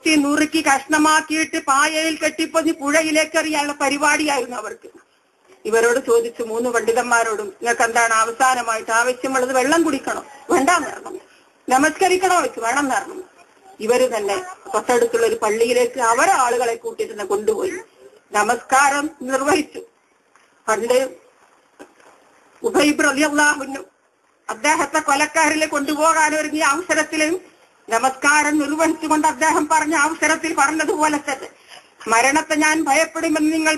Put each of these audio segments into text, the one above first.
കുത്തി നുറുക്കി കഷ്ണമാക്കിയിട്ട് പായയിൽ കെട്ടിപ്പൊതി പുഴയിലേക്ക് എറിയാനുള്ള പരിപാടിയായിരുന്നു അവർക്ക്. ഇവരോട് ചോദിച്ചു, 3 പണ്ഡിതന്മാരോടും, നിങ്ങൾക്ക് എന്താണ് അവസാനമായിട്ട് ആവശ്യമുള്ളത്? വെള്ളം കുടിക്കണോ? വേണ്ടാന്ന് പറഞ്ഞു. നമസ്കരിക്കണോ? വെച്ച് വേണം പറഞ്ഞു. ഇവര് തന്നെ തൊട്ടടുത്തുള്ള ഒരു പള്ളിയിലേക്ക് അവരെ ആളുകളെ കൂട്ടിയിട്ട് കൊണ്ടുപോയി നമസ്കാരം നിർവഹിച്ചു. പണ്ട് ഉബൈബ് റളിയല്ലാഹു അൻഹു അദ്ദേഹത്തെ കൊലക്കാരിൽ കൊണ്ടുപോകാൻ ഒരുങ്ങിയ അവസരത്തിലും നമസ്കാരം നിർവഹിച്ചുകൊണ്ട് അദ്ദേഹം പറഞ്ഞ അവസരത്തിൽ പറഞ്ഞതുപോലെ തന്നെ, മരണത്തെ ഞാൻ ഭയപ്പെടുമെന്ന് നിങ്ങൾ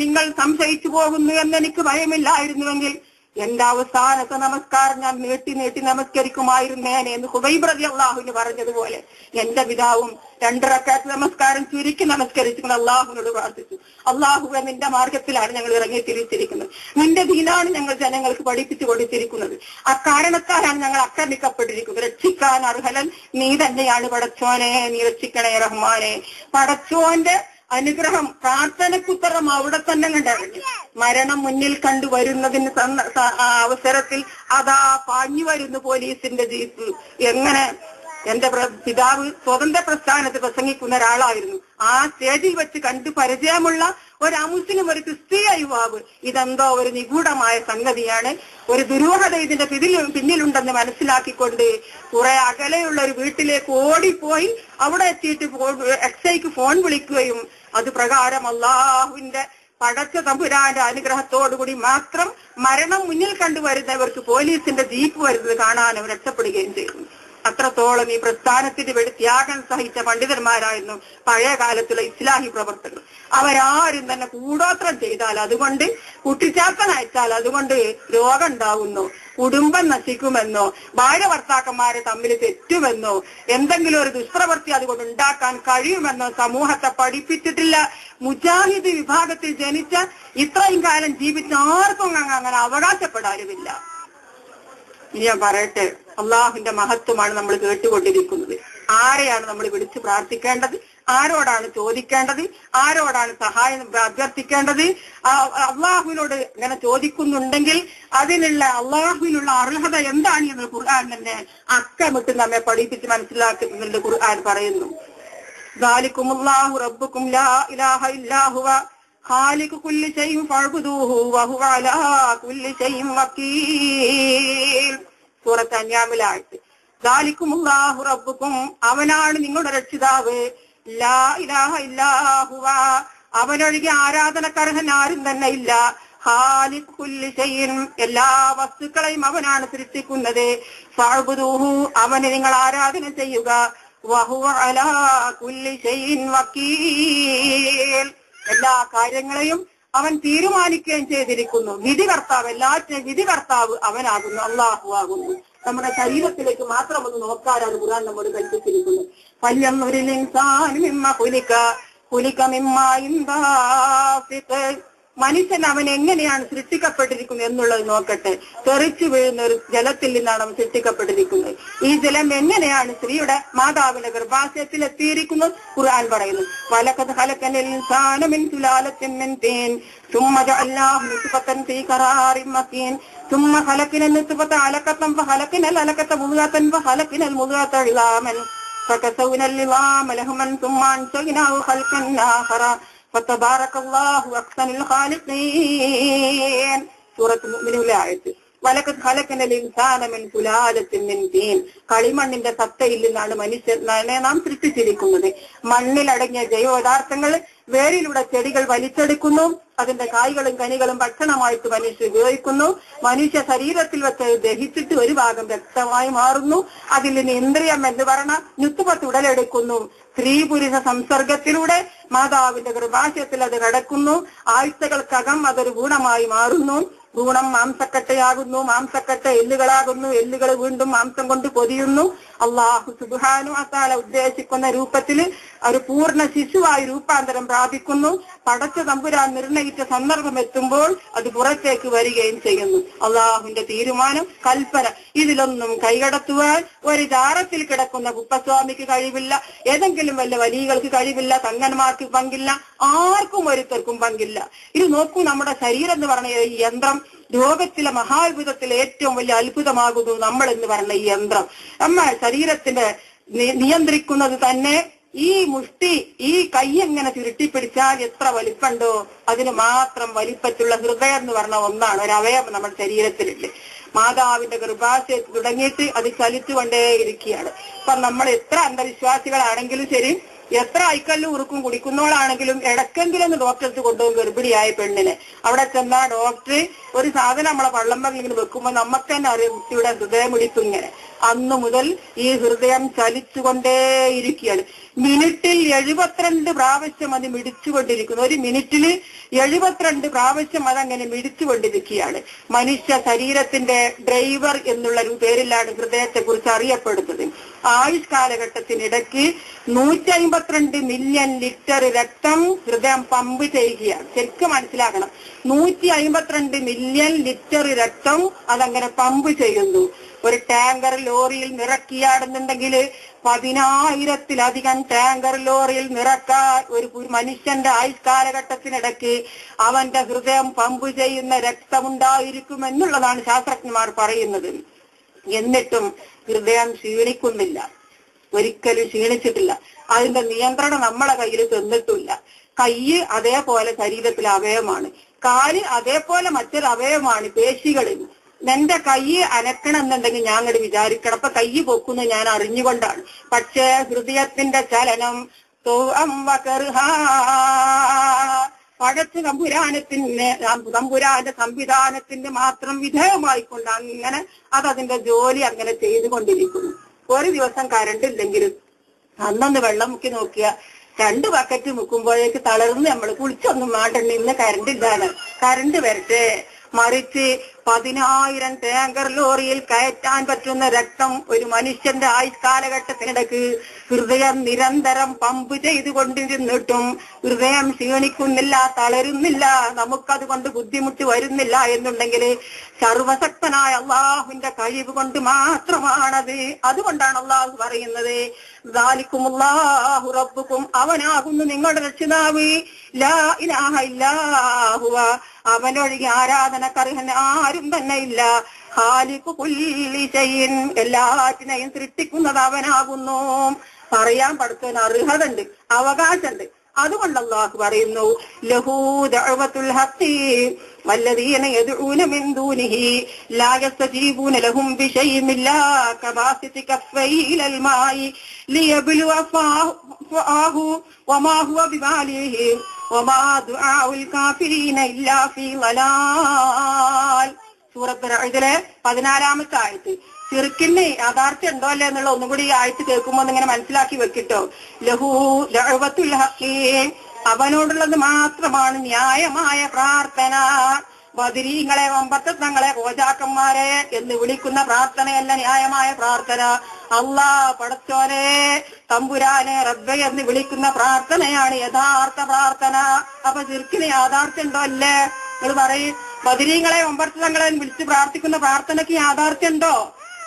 നിങ്ങൾ സംശയിച്ചു പോകുന്നു എന്നെനിക്ക് ഭയമില്ലായിരുന്നുവെങ്കിൽ എന്റെ അവസാനത്തെ നമസ്കാരം ഞാൻ നീട്ടി നമസ്കരിക്കുമായിരുന്നേനെ എന്ന് ഹുബൈബ് റളിയല്ലാഹു അൻഹു പറഞ്ഞതുപോലെ എന്റെ പിതാവും 2 റക്അത്ത് നമസ്കാരം ചുരുക്കി നമസ്കരിച്ചുകൊണ്ട് അള്ളാഹുവിനോട് പ്രാർത്ഥിച്ചു, അള്ളാഹുവെ നിന്റെ മാർഗത്തിലാണ് ഞങ്ങൾ ഇറങ്ങി തിരിച്ചിരിക്കുന്നത്, നിന്റെ ദീനാണ് ഞങ്ങൾ ജനങ്ങൾക്ക് പഠിപ്പിച്ചു കൊടുത്തിരിക്കുന്നത്, അക്കാരണത്താലാണ് ഞങ്ങൾ ആക്രമിക്കപ്പെട്ടിരിക്കുന്നത്, രക്ഷിക്കാൻ അർഹലൻ നീ തന്നെയാണ് പടച്ചോനെ, നീ രക്ഷിക്കണേ റഹ്മാനെ. പടച്ചോന്റെ അനുഗ്രഹം, പ്രാർത്ഥനക്കുത്തരം അവിടെ തന്നെ കണ്ടിറങ്ങി. മരണം മുന്നിൽ കണ്ടുവരുന്നതിന് അവസരത്തിൽ അതാ പാഞ്ഞു വരുന്നു പോലീസിന്റെ ജീപ്പ്. എങ്ങനെ എന്റെ പിതാവ് സ്വതന്ത്ര പ്രസ്ഥാനത്ത് പ്രസംഗിക്കുന്ന ഒരാളായിരുന്നു. ആ സ്റ്റേജിൽ വെച്ച് കണ്ടു പരിചയമുള്ള ഒരു അമുസ്ലിം, ഒരു ക്രിസ്തീയ യുവാവ്, ഇതെന്തോ ഒരു നിഗൂഢമായ സംഗതിയാണ്, ഒരു ദുരൂഹത ഇതിന്റെ പിന്നിലുണ്ടെന്ന് മനസ്സിലാക്കിക്കൊണ്ട് കുറെ അകലെയുള്ള ഒരു വീട്ടിലേക്ക് ഓടിപ്പോയി അവിടെ എത്തിയിട്ട് എക്സൈക്ക് ഫോൺ വിളിക്കുകയും അത് പ്രകാരം അള്ളാഹുവിന്റെ പടച്ച തമ്പുരാന്റെ അനുഗ്രഹത്തോടുകൂടി മാത്രം മരണം മുന്നിൽ കണ്ടുവരുന്നവർക്ക് പോലീസിന്റെ ജീപ്പ് വരുന്നത് കാണാൻ അവർ രക്ഷപ്പെടുകയും ചെയ്യുന്നു. അത്രത്തോളം ഈ പ്രസ്ഥാനത്തിന് വേണ്ടി ത്യാഗം സഹിച്ച പണ്ഡിതന്മാരായിരുന്നു പഴയ കാലത്തുള്ള ഇസ്ലാഹി പ്രവർത്തകർ. അവരാരും തന്നെ കൂടോത്രം ചെയ്താൽ അതുകൊണ്ട്, കുട്ടിച്ചാത്തനയച്ചാൽ അതുകൊണ്ട് രോഗം ഉണ്ടാവുന്നു, കുടുംബം നശിക്കുമെന്നോ, ഭാര്യ ഭർത്താക്കന്മാരെ തമ്മിൽ തെറ്റുമെന്നോ, എന്തെങ്കിലും ഒരു ദുഷ്പ്രവൃത്തി അതുകൊണ്ട് ഉണ്ടാക്കാൻ കഴിയുമെന്നോ സമൂഹത്തെ പഠിപ്പിച്ചിട്ടില്ല. മുജാഹിദ് വിഭാഗത്തിൽ ജനിച്ച ഇത്രയും കാലം ജീവിച്ച ആർക്കും അങ്ങനെ അവകാശപ്പെടാനുമില്ല. ഇനി ഞാൻ പറയട്ടെ, അള്ളാഹുവിന്റെ മഹത്വമാണ് നമ്മൾ കേട്ടുകൊണ്ടിരിക്കുന്നത്. ആരെയാണ് നമ്മൾ വിളിച്ചു പ്രാർത്ഥിക്കേണ്ടത്? ആരോടാണ് ചോദിക്കേണ്ടത്? ആരോടാണ് സഹായം അഭ്യർത്ഥിക്കേണ്ടത്? അള്ളാഹുവിനോട് ഇങ്ങനെ ചോദിക്കുന്നുണ്ടെങ്കിൽ അതിനുള്ള അള്ളാഹുവിനുള്ള അർഹത എന്താണ് എന്ന് ഖുർആൻ തന്നെ അക്കമിട്ട് നമ്മെ പഠിപ്പിച്ച് മനസ്സിലാക്കുന്നുണ്ട്. ഖുർആൻ പറയുന്നു, ദാലികുമുല്ലാഹു റബ്ബുക്കും ലാ ഇലാഹ ഇല്ലാ ഹുവ ഖാലിഖു കുല്ലി ശൈഇൻ ഫഅബ്ദൂഹു വഹുവ അലാ കുല്ലി ശൈഇൻ വകീൽ. സൂറത്ത് അൻആമിലായിട്ട്, ദാലികുമുല്ലാഹു റബ്ബുക്കും, അവനാണ് നിങ്ങളുടെ രക്ഷിതാവ്, ലാ ഇലാഹ ഇല്ലാ ഹുവ, അവനൊഴികെ ആരാധനക്കർഹൻ ആരും തന്നെ ഇല്ല, ഖാലിഖു കുല്ലി ശൈഇൻ, എല്ലാ വസ്തുക്കളെയും അവനാണ് സൃഷ്ടിക്കുന്നത്, ഫഅബ്ദൂഹു, അവനെ നിങ്ങൾ ആരാധന ചെയ്യുക, വഹുവ അലാ കുല്ലി ശൈഇൻ വകീൽ, എല്ലാ കാര്യങ്ങളെയും അവൻ തീരുമാനിക്കുകയും ചെയ്തിരിക്കുന്നു. വിധികർത്താവ്, എല്ലാറ്റിനും വിധികർത്താവ് അവനാകുന്നു, അള്ളാഹു ആകുന്നു. നമ്മുടെ ശരീരത്തിലേക്ക് മാത്രം ഒന്ന് നോക്കാനാണ് ഖുർആൻ നമ്മോട് കൽപ്പിച്ചിരിക്കുന്നത്. ഫല്യൻദുരിൽ ഇൻസാനു മിമ്മ ഖുലിക മിമ്മാ ദാഫിഖ്, മനുഷ്യൻ അവൻ എങ്ങനെയാണ് സൃഷ്ടിക്കപ്പെട്ടിരിക്കുന്നത് എന്നുള്ളത് നോക്കട്ടെ. തെറിച്ചു വീഴുന്ന ഒരു ജലത്തിൽ നിന്നാണ് അവൻ സൃഷ്ടിക്കപ്പെട്ടിരിക്കുന്നത്. ഈ ജലം എങ്ങനെയാണ് സ്ത്രീയുടെ മാതാവിന്റെ ഗർഭാശയത്തിൽ എത്തിയിരിക്കുന്നത്? ഖുർആൻ പറയുന്നു, വലഖദ് ഖലഖനൽ ഇൻസാന മിൻ സുലാലത്തിൻ മിൻ തീൻ ثم جعلناه نطفة في قرار مكين ثم خلقنا النطفة علقة فخلقنا العلقة مضغة فخلقنا المضغة عظاما فكسونا العظام لحما ثم أنشأناه خلقا آخر ഫതബാറകല്ലാഹു അഹ്സനുൽ ഖാലിഖീൻ. സൂറത്തുൽ മുഅ്മിനൂനിലെ ആയത്ത്. വലഖദ് ഖലഖനൽ ഇൻസാന മിൻ സുലാലത്തിൻ മിൻ തീൻ, കളിമണ്ണിന്റെ സത്തയിൽ നിന്നാണ് മനുഷ്യനെ നാം സൃഷ്ടിച്ചിരിക്കുന്നത്. മണ്ണിലടങ്ങിയ ജൈവപദാർത്ഥങ്ങൾ വേരിലൂടെ ചെടികൾ വലിച്ചെടുക്കുന്നു, അതിന്റെ കായ്കളും കനികളും ഭക്ഷണമായിട്ട് മനുഷ്യർ ഉപയോഗിക്കുന്നു. മനുഷ്യ ശരീരത്തിൽ വെച്ച് ദഹിച്ചിട്ട് ഒരു ഭാഗം രക്തമായി മാറുന്നു. അതിൽ നിന്ന് ഇന്ദ്രിയം എന്ന് പറഞ്ഞ നുത്ഫത്ത് ഉടലെടുക്കുന്നു. സ്ത്രീ പുരുഷ സംസർഗത്തിലൂടെ മാതാവിന്റെ ഗർഭാശയത്തിൽ അത് കിടക്കുന്നു. ആഴ്ചകൾക്കകം അതൊരു ഗുണമായി മാറുന്നു. ഭ്രൂണം മാംസക്കട്ടയാകുന്നു, മാംസക്കട്ട എല്ലുകളാകുന്നു, എല്ലുകൾ വീണ്ടും മാംസം കൊണ്ട് പൊതിയുന്നു. അല്ലാഹു സുബ്ഹാനഹു വ തആല ഉദ്ദേശിക്കുന്ന രൂപത്തിൽ ഒരു പൂർണ്ണ ശിശുവായി രൂപാന്തരം പ്രാപിക്കുന്നു. പടച്ച തമ്പുരാൻ നിർണയിച്ച സന്ദർഭം എത്തുമ്പോൾ അത് പുറത്തേക്ക് വരികയും ചെയ്യുന്നു. അള്ളാഹുവിന്റെ തീരുമാനം, കൽപ്പന. ഇതിലൊന്നും കൈകടത്തുവാൻ ഒരു ജാറത്തിൽ കിടക്കുന്ന കുപ്പസ്വാമിക്ക് കഴിവില്ല, ഏതെങ്കിലും വല്ല വലിയകൾക്ക് കഴിവില്ല, തങ്ങന്മാർക്ക് പങ്കില്ല, ആർക്കും ഒരുത്തർക്കും പങ്കില്ല. ഇത് നോക്കൂ, നമ്മുടെ ശരീരം എന്ന് പറഞ്ഞ ഈ യന്ത്രം, ലോകത്തിലെ മഹാത്ഭുതത്തിലെ ഏറ്റവും വലിയ അത്ഭുതമാകുന്നു നമ്മൾ എന്ന് പറഞ്ഞ ഈ യന്ത്രം. നമ്മ ശരീരത്തിന്റെ നിയന്ത്രിക്കുന്നത് തന്നെ ഈ മുഷ്ടി, ഈ കൈ എങ്ങനെ ചുരുട്ടിപ്പിടിച്ചാൽ എത്ര വലിപ്പുണ്ടോ അതിന് മാത്രം വലിപ്പത്തുള്ള ഹൃദയം എന്ന് പറഞ്ഞ ഒന്നാണ്, ഒരു അവയവം നമ്മുടെ ശരീരത്തിലുണ്ട്. മാതാവിന്റെ ഗർഭാശയത്തിൽ തുടങ്ങിയിട്ട് അത് ചലിച്ചുകൊണ്ടേയിരിക്കുകയാണ്. അപ്പൊ നമ്മൾ എത്ര അന്ധവിശ്വാസികളാണെങ്കിലും ശരി, എത്ര ഐക്കല്ലും ഉറുക്കും കുടിക്കുന്നവളാണെങ്കിലും ഇടയ്ക്കെങ്കിലും ഒന്ന് ഡോക്ടർക്ക് കൊണ്ടുപോകും ഗർഭിണിയായ പെണ്ണിനെ. അവിടെ ചെന്നാൽ ഡോക്ടർ ഒരു സാധനം നമ്മളെ പള്ളമ്പറിൽ ഇങ്ങനെ വെക്കുമ്പോൾ നമുക്ക് തന്നെ അറിയാം കുട്ടിയുടെ ഹൃദയമിടിപ്പ് ഇങ്ങനെ. അന്നു മുതൽ ഈ ഹൃദയം ചലിച്ചുകൊണ്ടേയിരിക്കുകയാണ്. മിനിറ്റിൽ 72 പ്രാവശ്യം അത് മിടിച്ചുകൊണ്ടിരിക്കുന്നു. ഒരു മിനിറ്റിൽ 72 പ്രാവശ്യം അതങ്ങനെ മിടിച്ചുകൊണ്ടിരിക്കുകയാണ്. മനുഷ്യ ശരീരത്തിന്റെ ഡ്രൈവർ എന്നുള്ള ഒരു പേരിലാണ് ഹൃദയത്തെ കുറിച്ച് അറിയപ്പെടുന്നത്. ആയുഷ് കാലഘട്ടത്തിനിടയ്ക്ക് 152 മില്യൺ ലിറ്റർ രക്തം ഹൃദയം പമ്പ് ചെയ്യുകയാണ്. ശരിക്കും മനസ്സിലാക്കണം, 152 മില്യൺ ലിറ്റർ രക്തം അതങ്ങനെ പമ്പ് ചെയ്യുന്നു. ഒരു ടാങ്കർ ലോറിയിൽ നിറക്കിയാടുന്നുണ്ടെങ്കിൽ 10,000-ലധികം ടാങ്കർ ലോറിയിൽ നിറക്കാൻ ഒരു മനുഷ്യന്റെ ആയുഷ് കാലഘട്ടത്തിനിടയ്ക്ക് അവന്റെ ഹൃദയം പമ്പ് ചെയ്യുന്ന രക്തമുണ്ടായിരിക്കുമെന്നുള്ളതാണ് ശാസ്ത്രജ്ഞന്മാർ പറയുന്നത്. എന്നിട്ടും ഹൃദയം ക്ഷീണിക്കുന്നില്ല, ഒരിക്കലും ക്ഷീണിച്ചിട്ടില്ല. അതിന്റെ നിയന്ത്രണം നമ്മളെ കയ്യിൽ തന്നിട്ടില്ല. കൈ അതേപോലെ ശരീരത്തിലെ അവയവമാണ്, കാല് അതേപോലെ മറ്റൊരു അവയവമാണ്, പേശികളിൽ. എന്റെ കൈ അനക്കണമെന്നുണ്ടെങ്കിൽ ഞാൻ അങ്ങോട്ട് വിചാരിക്കണം, അപ്പൊ കൈ പൊക്കുന്നത് ഞാൻ അറിഞ്ഞുകൊണ്ടാണ്. പക്ഷേ ഹൃദയത്തിന്റെ ചലനം പടച്ചു തമ്പുരാന്റെ സംവിധാനത്തിന് മാത്രം വിധേയമായിക്കൊണ്ട് അങ്ങനെ അതതിന്റെ ജോലി അങ്ങനെ ചെയ്തുകൊണ്ടിരിക്കുന്നു. ഒരു ദിവസം കറണ്ട് ഇല്ലെങ്കിലും അന്നൊന്ന് വെള്ളം മുക്കി നോക്കിയ 2 ബക്കറ്റ് മുക്കുമ്പോഴേക്ക് തളർന്ന് നമ്മൾ കുളിച്ചൊന്നും മാറ്റണ്ട, ഇന്ന് കറണ്ട് ഇല്ലാണ്, കറണ്ട് വരട്ടെ. മറിച്ച് 10,000 ടാങ്കർ ലോറിയിൽ കയറ്റാൻ പറ്റുന്ന രക്തം ഒരു മനുഷ്യന്റെ ആയുഷ് കാലഘട്ടത്തിനിടയ്ക്ക് ഹൃദയം നിരന്തരം പമ്പ് ചെയ്തുകൊണ്ടിരുന്നിട്ടും ഹൃദയം ക്ഷീണിക്കുന്നില്ല, തളരുന്നില്ല, നമുക്കതുകൊണ്ട് ബുദ്ധിമുട്ട് വരുന്നില്ല എന്നുണ്ടെങ്കിൽ സർവശക്തനായ അള്ളാഹുവിന്റെ കഴിവ് കൊണ്ട് മാത്രമാണത്. അതുകൊണ്ടാണ് അള്ളാഹു പറയുന്നത്, ദാലിക്കുമുല്ലാഹു റബ്ബുക്കും, അവനാകുന്നു നിങ്ങളുടെ രക്ഷിതാവ്, ലാ ഇലാഹ ഇല്ലാ ഹുവ, അവനൊഴികെ ആരാധനക്കർഹൻ ആരും തന്നെ ഇല്ല, ഖാലിഖു കുല്ലി ശൈഇൻ, എല്ലാറ്റിനെയും സൃഷ്ടിക്കുന്നത് അവനാകുന്നു. പറയാൻ പഠിച്ചവന് അർഹതയുണ്ട്, അവകാശമുണ്ട്. അതുകൊണ്ട് അല്ലാഹു പറയുന്നു, ലഹു ദഅവത്തുൽ ഹഖ് വല്ലദീന യദ്ഊന മിൻ ദൂനിഹി ലാ യസ്തജീബൂന ലഹും ബിശൈഇൻ ഇല്ലാ കബാസിതി കഫൈഹി ഇലൽ മാഇ ലിയബ്ലുവ ഫാഹു വമാ ഹുവ ബിബാലിഹി വമാ ദുആഉൽ കാഫിരീന ഇല്ലാ ഫീ ളലാൽ. സൂറത്തുൽ റഅദിലെ 14-ാമത്തെ ആയത്ത്. ശിർക്കിന് യാഥാർത്ഥ്യം ഉണ്ടോ അല്ലേ എന്നുള്ള ഒന്നും കൂടി ആയത്ത് കേൾക്കുമ്പോൾ ഒന്നിങ്ങനെ മനസ്സിലാക്കി വെക്കിട്ടോ. ലഹു ദഅവത്തുൽ ഹഖ്, അവനോടുള്ളത് മാത്രമാണ് ന്യായമായ പ്രാർത്ഥന. ബദരീങ്ങളെ, വമ്പത്തങ്ങളെ, കോജാക്കന്മാരെ എന്ന് വിളിക്കുന്ന പ്രാർത്ഥനയല്ല ന്യായമായ പ്രാർത്ഥന. അല്ലാ പടച്ചോനെ, തമ്പുരാനെ, റബ്ബെ എന്ന് വിളിക്കുന്ന പ്രാർത്ഥനയാണ് യഥാർത്ഥ പ്രാർത്ഥന. അപ്പൊ ശിർക്കിന് യാഥാർത്ഥ്യം ഉണ്ടോ അല്ലേ? നിങ്ങൾ പറയും, ബദരീങ്ങളെ, വമ്പത്തങ്ങളെ വിളിച്ച് പ്രാർത്ഥിക്കുന്ന പ്രാർത്ഥനയ്ക്ക് യാഥാർത്ഥ്യം ഉണ്ടോ?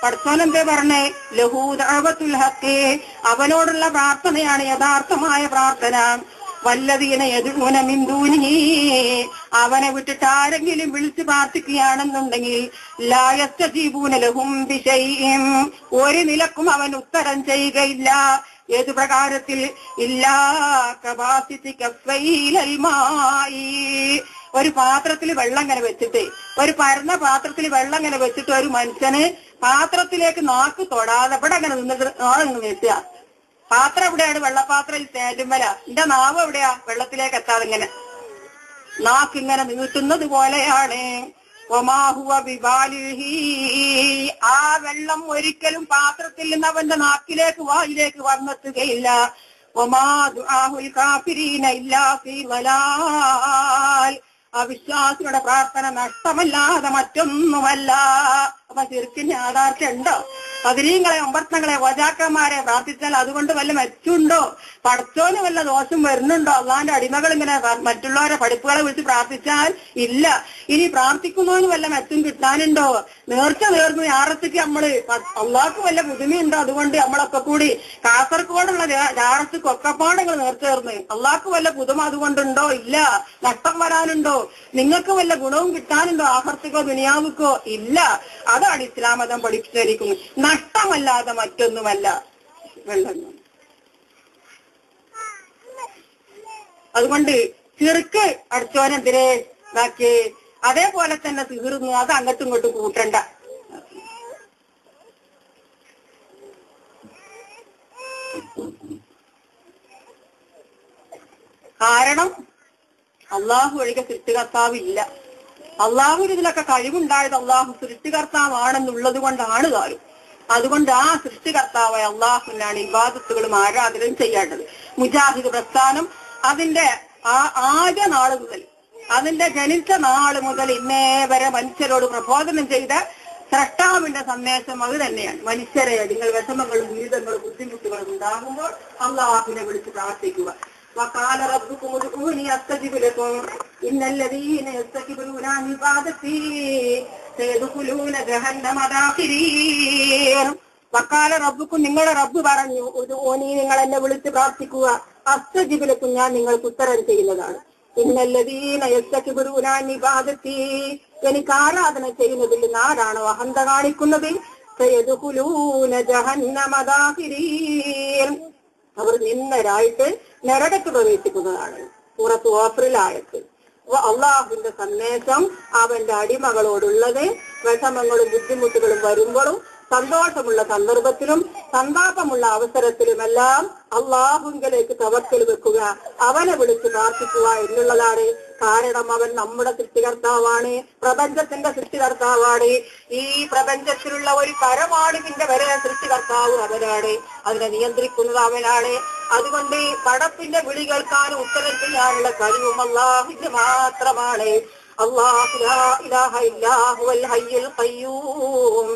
പടച്ചോൻ എന്തേ പറഞ്ഞേ? ലഹു ദഅവത്തുൽ ഹഖ്, അവനോടുള്ള പ്രാർത്ഥനയാണ് യഥാർത്ഥമായ പ്രാർത്ഥന. വല്ലദീന യദ്ഊന മിൻ ദൂനിഹി, അവനെ വിട്ടിട്ട് ആരെങ്കിലും വിളിച്ച് പ്രാർത്ഥിക്കുകയാണെന്നുണ്ടെങ്കിൽ ലാ യസ്തജീബൂന ലഹും ബിശൈഇൻ, ഒരു നിലക്കും അവൻ ഉത്തരം ചെയ്യുകയില്ല. ഏത് പ്രകാരത്തിൽ? ഇല്ലാ കബാസിതി കഫൈലൽ മാഇ, ഒരു പാത്രത്തിൽ വെള്ളം ഇങ്ങനെ വെച്ചിട്ട്, ഒരു പരന്ന പാത്രത്തിൽ വെള്ളം ഇങ്ങനെ വെച്ചിട്ട് ഒരു മനുഷ്യന് പാത്രത്തിലേക്ക് നാക്ക് തൊടാതെ ഇവിടെ അങ്ങനെ നിന്നിട്ട് നാളെ വെക്കുക. പാത്രം എവിടെയാണ്? വെള്ളപ്പാത്രം തേലുമല. എന്റെ നാവ് എവിടെയാ? വെള്ളത്തിലേക്ക് എത്താതെ ഇങ്ങനെ നാക്ക് ഇങ്ങനെ നീട്ടുന്നത് പോലെയാണ്. ഒമാഹുവ ബിബാലിഹി, ആ വെള്ളം ഒരിക്കലും പാത്രത്തിൽ നിന്ന് അവന്റെ നാക്കിലേക്ക് വായിലേക്ക് വന്നെത്തുകയില്ല. ഒമാ ദുആഉൽ കാഫിരീന ഇല്ലാ ഫീ ളലാൽ, അവിശ്വാസികളുടെ പ്രാർത്ഥന നഷ്ടമല്ലാതെ മറ്റൊന്നുമല്ല. അപ്പൊ ശിർക്കിന് യാഥാർത്ഥ്യം ഉണ്ടോ? ബദരീങ്ങളെ, അമ്പർത്തങ്ങളെ, വജാക്കന്മാരെ പ്രാർത്ഥിച്ചാൽ അതുകൊണ്ട് വല്ല മെച്ചുണ്ടോ? പടച്ചോന് വല്ല ദോഷം വരുന്നുണ്ടോ? അള്ളാന്റെ അടിമകൾ ഇങ്ങനെ മറ്റുള്ളവരെ പഠിപ്പുകളെ വിളിച്ച് പ്രാർത്ഥിച്ചാൽ ഇല്ല. ഇനി പ്രാർത്ഥിക്കുന്നതിന് വല്ല മെച്ചും കിട്ടാനുണ്ടോ? നേർച്ച നേർന്നു ഞാറത്തേക്ക് നമ്മള് അള്ളാഹ്ക്ക് വല്ല പുതുമയുണ്ടോ? അതുകൊണ്ട് നമ്മളൊക്കെ കൂടി കാസർഗോഡുള്ള ഞാറത്തേക്ക് ഒക്കെപ്പാടുകൾ നേർച്ച നേർന്ന് അള്ളാഹ്ക്ക് വല്ല പുതുമ അതുകൊണ്ടുണ്ടോ? ഇല്ല. നഷ്ടം വരാനുണ്ടോ? നിങ്ങൾക്ക് വല്ല ഗുണവും കിട്ടാനുണ്ടോ? ആഹർത്തിക്കോ ദുനിയാവുക്കോ? ഇല്ല. അതാണ് ഇസ്ലാം മതം പഠിപ്പിച്ചിരിക്കുന്നത്. നഷ്ടമല്ലാതെ മറ്റൊന്നുമല്ല. വെള്ളം. അതുകൊണ്ട് ചെറുക്ക് അടിച്ചോനെന്തിരെ ഇതാക്കി, അതേപോലെ തന്നെ തീർന്നു. അത് അങ്ങോട്ടും ഇങ്ങോട്ടും കൂട്ടണ്ട. കാരണം അള്ളാഹു ഒഴികെ സൃഷ്ടികർത്താവില്ല. അള്ളാഹുവിന് ഇതിലൊക്കെ കഴിവുണ്ടായത് അള്ളാഹു സൃഷ്ടികർത്താവാണെന്നുള്ളത് കൊണ്ടാണ് താനും. അതുകൊണ്ട് ആ സൃഷ്ടികർത്താവായ അള്ളാഹുവിനാണ് ഇബാദത്തുകളും ആരാധനയും ചെയ്യേണ്ടത്. മുജാഹിദ് പ്രസ്ഥാനം അതിന്റെ ആദ്യ നാള് മുതൽ, അതിന്റെ ജനിച്ച നാള് മുതൽ ഇന്നേ വരെ മനുഷ്യരോട് പ്രബോധനം ചെയ്ത സ്രഷ്ടാവിന്റെ സന്ദേശം അത് തന്നെയാണ്. മനുഷ്യരെ നിങ്ങൾ വിഷമങ്ങളും ദുരിതങ്ങളും ബുദ്ധിമുട്ടുകളും ഉണ്ടാകുമ്പോൾ അള്ളാഹുവിനെ വിളിച്ച് പ്രാർത്ഥിക്കുക. وقال ربكم ادعوني استجب لكم ان الذين يستكبرون عن عبادتي سيدخلون جهنم داخرين. വക്കാല റബ്ബുക്കും, നിങ്ങളുടെ റബ്ബ് പറഞ്ഞു, ഉദ്ഊനി നിങ്ങൾ എന്നെ വിളിച്ച് പ്രാർത്ഥിക്കുക, അസ്തജിബ് ലക്കും ഞാൻ നിങ്ങൾക്ക് ഉത്തരം ചെയ്യുന്നതാണ്. ഇന്നല്ലദീന യസ്തക്ബിറൂന അൻ ഇബാദത്തി, എനിക്ക് ആരാധന ചെയ്യുന്നതിൽ ആരാണോ അഹന്ത കാണിക്കുന്നത്, സയദ്ഖുലൂന ജഹന്നമ ദാഖിരീൻ, അവർ നിന്നരായിട്ട് നരകത്ത് പ്രവേശിക്കുന്നതാണ്. സൂറത്ത് ഗാഫിറിലായത്. അള്ളാഹുവിന്റെ സന്ദേശം അവന്റെ അടിമകളോടുള്ളത് വിഷമങ്ങളും ബുദ്ധിമുട്ടുകളും വരുമ്പോഴും സന്തോഷമുള്ള സന്ദർഭത്തിലും സന്താപമുള്ള അവസരത്തിലുമെല്ലാം അള്ളാഹുവിലേക്ക് തവക്കൽ വെക്കുക, അവനെ വിളിച്ച് പ്രാർത്ഥിക്കുക എന്നുള്ളതാണ്. കാരണം അവൻ നമ്മുടെ സൃഷ്ടികർത്താവാണ്, പ്രപഞ്ചത്തിന്റെ സൃഷ്ടികർത്താവാണ്. ഈ പ്രപഞ്ചത്തിലുള്ള ഒരു പരമാണുവിന്റെ വരെ സൃഷ്ടികർത്താവ് അവനാണ്, അതിനെ നിയന്ത്രിക്കുന്നത് അവനാണ്. അതുകൊണ്ട് പടപ്പിന്റെ വിളി കേൾക്കാനും ഉത്തരം ചെയ്യാനുള്ള കഴിവും അള്ളാഹുവിന്റെ മാത്രമാണ്. അല്ലാഹു ലാ ഇലാഹ ഇല്ലാ ഹുവൽ ഹയ്യുൽ ഖയ്യൂം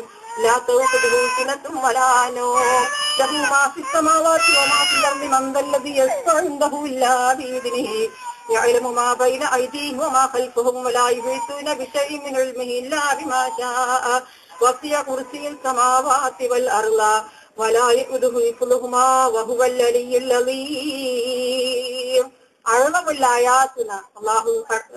لا تأخذه سنة ولا نوم له ما في السماوات وما في الأرض من ذا الذي يشفع عنده إلا بإذنه يعلم ما بين أيديهم وما خلفهم ولا يحيطون بشيء من علمه إلا بما شاء وسع كرسي السماوات والأرض ولا يؤوده حفظهما وهو العلي العظيم. അഴകുള്ള ആയാത്തിന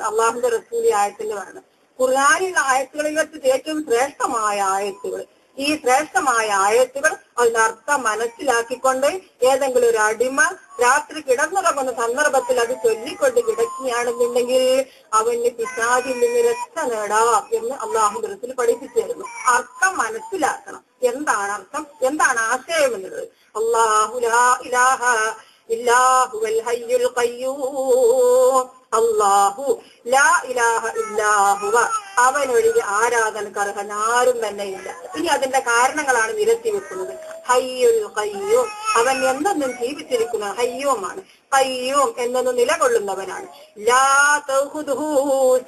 അള്ളാഹുന്റെ റസൂലി ആയത്തിന്റെ പറഞ്ഞു. ഖുർആനിലെ ആയത്തുകളിൽ വെച്ച് ഏറ്റവും ശ്രേഷ്ഠമായ ആയത്തുകൾ. ഈ ശ്രേഷ്ഠമായ ആയത്തുകൾ അതിനർത്ഥം മനസ്സിലാക്കിക്കൊണ്ട് ഏതെങ്കിലും ഒരു അടിമ രാത്രി കിടന്നുറങ്ങുന്ന സന്ദർഭത്തിൽ അത് ചൊല്ലിക്കൊണ്ട് കിടക്കുകയാണെന്നുണ്ടെങ്കിൽ അവന് പിശാചിൽ നിന്ന് രക്ഷ നേടാം എന്ന് അള്ളാഹു റസൂൽ പഠിപ്പിച്ചിരുന്നു. അർത്ഥം മനസ്സിലാക്കണം. എന്താണ് അർത്ഥം, എന്താണ് ആശയം എന്നുള്ളത്. അല്ലാഹു ലാ ഇലാഹ ഇല്ലാ ഹുവൽ ഹയ്യുൽ ഖയ്യൂം. അല്ലാഹു ലാ ഇലാഹ ഇല്ലാ ഹുവ, അവനൊഴികെ ആരാധനക്ക് അർഹൻ ആരും തന്നെ ഇല്ല. ഇനി അതിന്റെ കാരണങ്ങളാണ് നിരത്തി വെക്കുന്നത്. ഹയ്യുൽ ഖയ്യൂം, അവൻ എന്തെന്നും ജീവിച്ചിരിക്കുന്ന ഹയ്യൂമാണ്. ഖയ്യൂം എന്നൊന്നും നിലകൊള്ളുന്നവനാണ്. ലാ തഖുദുഹു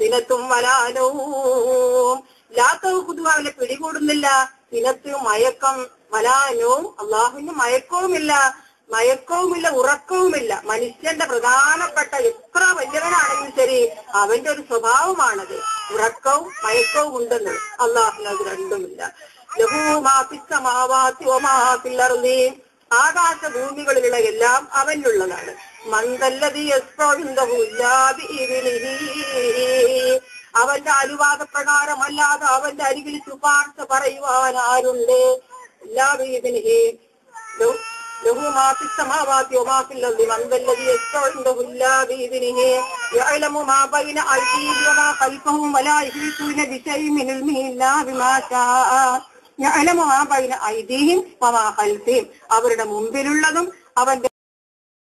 സിനത്തും വലാ നൗം, ലാ തഖുദുഹു അവനെ പിടികൂടുന്നില്ല. സിനത്തും മയക്കം, വലാ നൗം അള്ളാഹുവിന് മയക്കവുമില്ല, മയക്കവുമില്ല, ഉറക്കവുമില്ല. മനുഷ്യന്റെ പ്രധാനപ്പെട്ട എത്ര വലിയവനാണെങ്കിലും ശരി അവന്റെ ഒരു സ്വഭാവമാണത്. ഉറക്കവും മയക്കവും ഉണ്ടെന്ന്. അള്ളാഹുവിന് അത് രണ്ടുമില്ല. ലഹൂ മാ ഫിസ് സമാവാതി വമാ ഫിൽ അർളി, ആകാശഭൂമികളിലുള്ള എല്ലാം അവനുള്ളതാണ്. മൻദല്ലദീ യസ്ഫഉ ഇൻദഹു ഇല്ലാ ബിഇദ്നിഹി, അവന്റെ അനുവാദപ്രകാരം അല്ലാതെ അവന്റെ അരികിൽ ശുപാർശ പറയുവാൻ ആരുണ്ട്. ഇല്ലാ ബിഇദ്നിഹി له ما في السماوات وما في الأرض من ذا الذي يشفع عنده إلا بإذنه يعلم ما بين أيديهم وما خلفهم ولا يحيطون بشيء من علمه إلا بما شاء يعلم ما بين أيديهم وما خلفهم, അവരുടെ മുമ്പിലുള്ളതും അവന്റെ